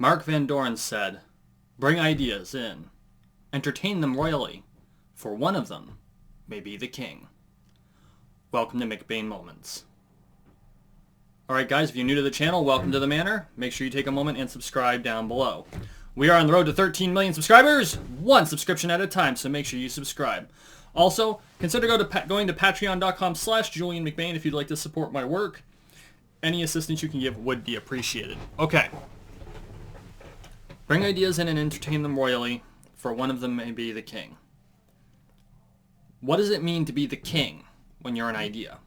Mark Van Doren said, "Bring ideas in. Entertain them royally, for one of them may be the king." Welcome to McBain Moments. Alright guys, if you're new to the channel, welcome to the manor. Make sure you take a moment and subscribe down below. We are on the road to 13 million subscribers, one subscription at a time, so make sure you subscribe. Also, consider going to patreon.com/Julian McBain if you'd like to support my work. Any assistance you can give would be appreciated. Okay. Bring ideas in and entertain them royally, for one of them may be the king. What does it mean to be the king when you're an idea?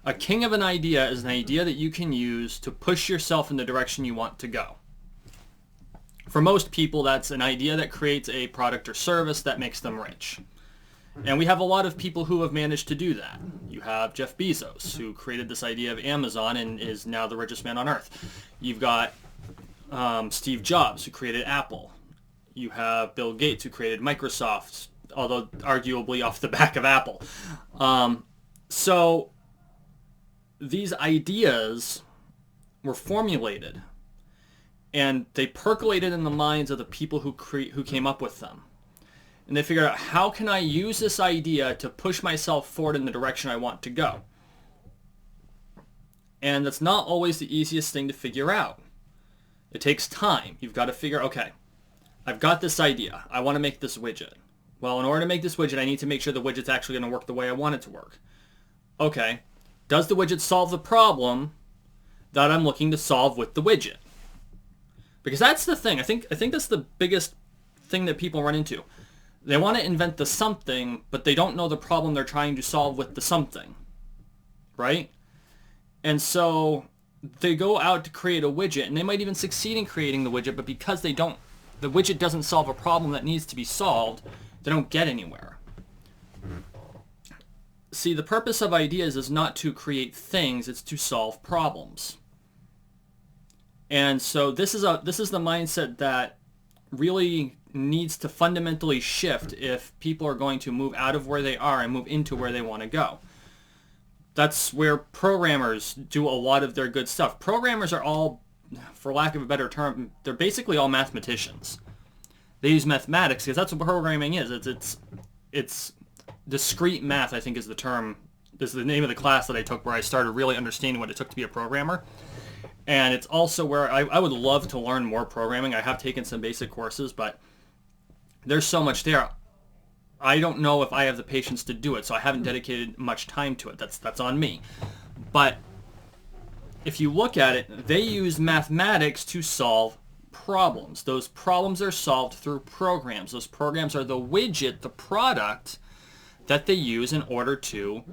A king of an idea is an idea that you can use to push yourself in the direction you want to go. For most people, that's an idea that creates a product or service that makes them rich. And we have a lot of people who have managed to do that. You have Jeff Bezos, who created this idea of Amazon and is now the richest man on earth. You've got Steve Jobs, who created Apple. You have Bill Gates, who created Microsoft, although arguably off the back of Apple. So these ideas were formulated, and they percolated in the minds of the people who came up with them. And they figured out, how can I use this idea to push myself forward in the direction I want to go? And that's not always the easiest thing to figure out. It takes time. You've got to figure, okay, I've got this idea. I want to make this widget. Well, in order to make this widget, I need to make sure the widget's actually going to work the way I want it to work. Okay, does the widget solve the problem that I'm looking to solve with the widget? Because that's the thing. I think that's the biggest thing that people run into. They want to invent the something, but they don't know the problem they're trying to solve with the something. Right? And so they go out to create a widget, and they might even succeed in creating the widget, but because the widget doesn't solve a problem that needs to be solved, they don't get anywhere. See, the purpose of ideas is not to create things, it's to solve problems. And so this is the mindset that really needs to fundamentally shift if people are going to move out of where they are and move into where they want to go. That's where programmers do a lot of their good stuff. Programmers are all, for lack of a better term, they're basically all mathematicians. They use mathematics because that's what programming is. It's discrete math, I think is the term. This is the name of the class that I took where I started really understanding what it took to be a programmer. And it's also where I would love to learn more programming. I have taken some basic courses, but there's so much there. I don't know if I have the patience to do it, so I haven't dedicated much time to it. That's on me. But if you look at it, they use mathematics to solve problems. Those problems are solved through programs. Those programs are the widget, the product that they use in order to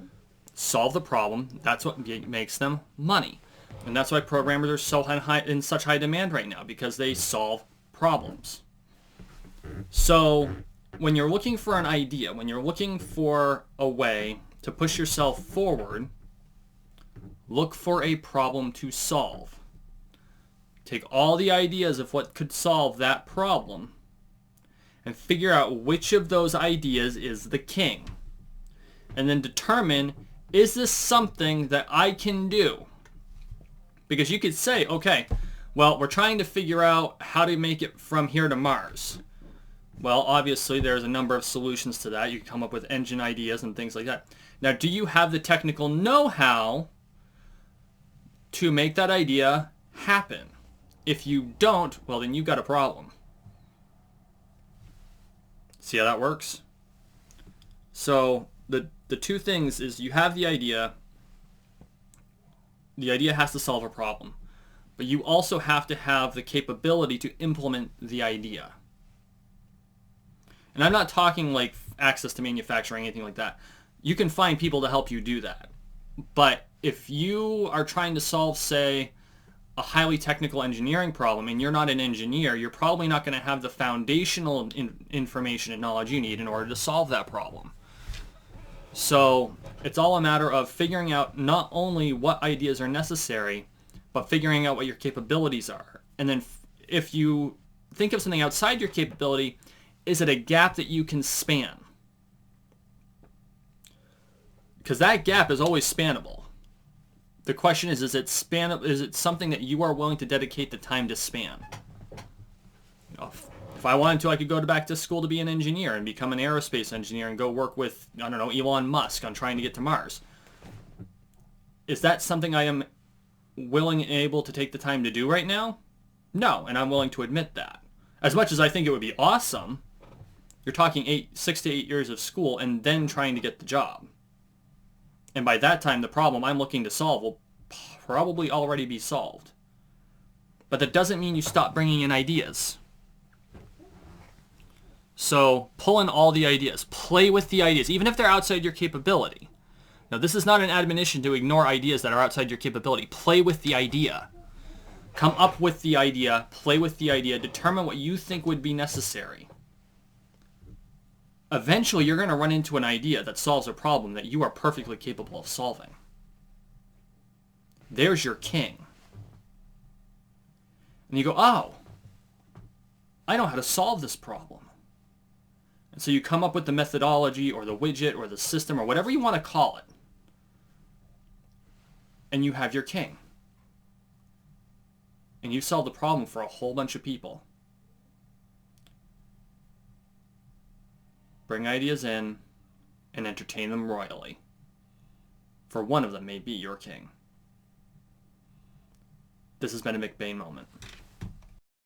solve the problem. That's what makes them money. And that's why programmers are so in such high demand right now, because they solve problems. So when you're looking for an idea, when you're looking for a way to push yourself forward, look for a problem to solve. Take all the ideas of what could solve that problem and figure out which of those ideas is the king. And then determine, is this something that I can do? Because you could say, okay, well, we're trying to figure out how to make it from here to Mars. Well, obviously, there's a number of solutions to that. You can come up with engine ideas and things like that. Now, do you have the technical know-how to make that idea happen? If you don't, well, then you've got a problem. See how that works? So the two things is, you have the idea. The idea has to solve a problem. But you also have to have the capability to implement the idea. And I'm not talking like access to manufacturing, anything like that. You can find people to help you do that. But if you are trying to solve, say, a highly technical engineering problem, and you're not an engineer, you're probably not going to have the foundational information and knowledge you need in order to solve that problem. So it's all a matter of figuring out not only what ideas are necessary, but figuring out what your capabilities are. And then if you think of something outside your capability, is it a gap that you can span? Because that gap is always spannable. The question is it something that you are willing to dedicate the time to span? If I wanted to, I could go back to school to be an engineer and become an aerospace engineer and go work with, I don't know, Elon Musk on trying to get to Mars. Is that something I am willing and able to take the time to do right now? No, and I'm willing to admit that. As much as I think it would be awesome, you're talking 6 to 8 years of school and then trying to get the job. And by that time, the problem I'm looking to solve will probably already be solved. But that doesn't mean you stop bringing in ideas. So pull in all the ideas. Play with the ideas, even if they're outside your capability. Now, this is not an admonition to ignore ideas that are outside your capability. Play with the idea. Come up with the idea. Play with the idea. Determine what you think would be necessary. Eventually, you're going to run into an idea that solves a problem that you are perfectly capable of solving. There's your king. And you go, oh, I know how to solve this problem. And so you come up with the methodology or the widget or the system or whatever you want to call it. And you have your king. And you solve the problem for a whole bunch of people. Bring ideas in and entertain them royally. For one of them may be your king. This has been a McBain moment.